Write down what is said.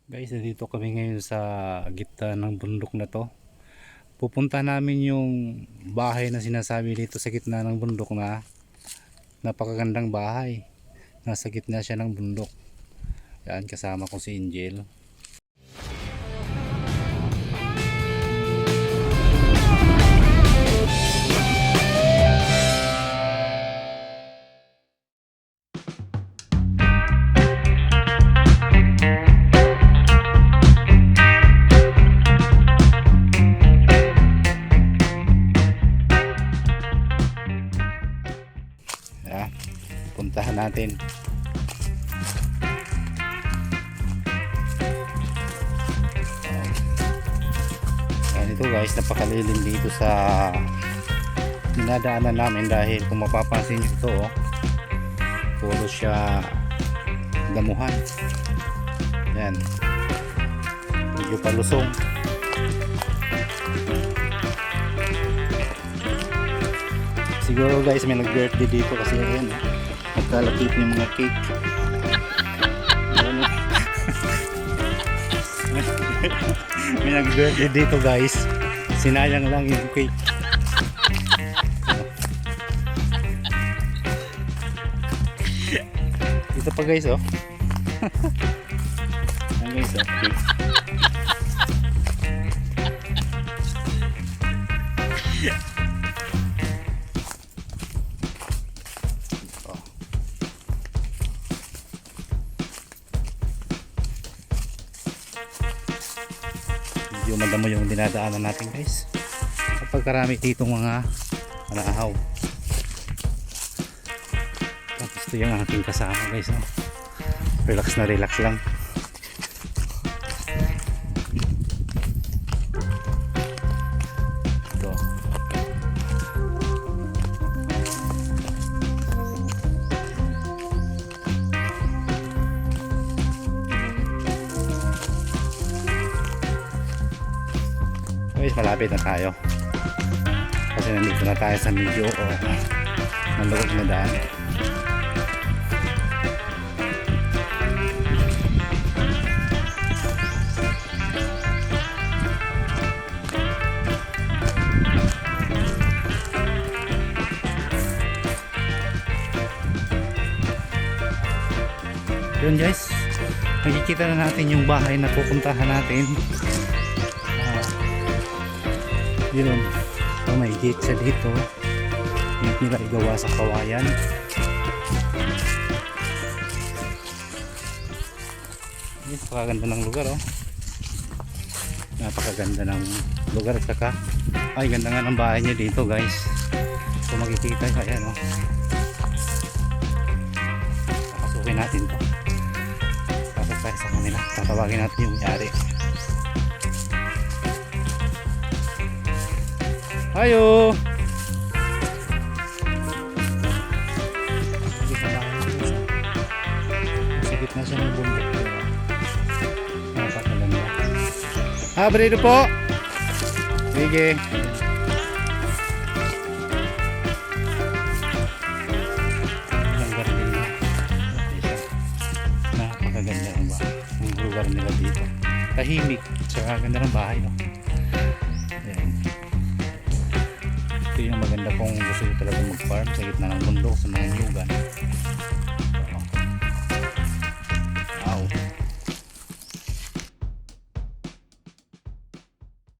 Guys, dito kami ngayon sa gitna ng bundok na to. Pupunta namin yung bahay na sinasabi dito sa gitna ng bundok na napakagandang bahay. Nasa gitna siya ng bundok. Yan, kasama ko si Angel. Yan, puntahan natin. Yan ito guys, napakalilim dito sa dinadaanan namin dahil kung mapapansin nyo ito, puro siya damuhan. Yan, medyo palusong. Siguro guys may nag-birthday dito kasi ayun, nagkalapit yung mga cake. May nag-birthday dito guys, sinayang lang yung cake. Dito pa guys oh. Ayan guys oh, cake. Medyo madamo yung dinadaanan natin guys kapag karami ditong mga manaahaw. Tapos ito yung aking kasama guys oh. Relax na relax lang. Ito guys, malapit na tayo kasi nandito na tayo sa medyo maluwag na daan. Yun guys, nakikita na natin yung bahay na pupuntahan natin. Yun, may gate siya dito. Hindi nila igawa sa kawayan. Napakaganda ng lugar oh. Napakaganda ng lugar at saka ay ganda nga ng bahay niya dito guys. So makikita ka yan oh. Papasukin natin to. Pasok tayo sa kanila. Tatawagin natin yung may-ari. Ayo. Sakit na siya ng bundok. Napakaganda. Abre ito po. Sige. Napakaganda ng bahay. Ang lugar nila dito. Tahimik. Tsaka ganda ng bahay. No? Ayan. Ito yung maganda kung gusto nyo talaga mag-farm sa gitna ng bundok sa mga nyugan.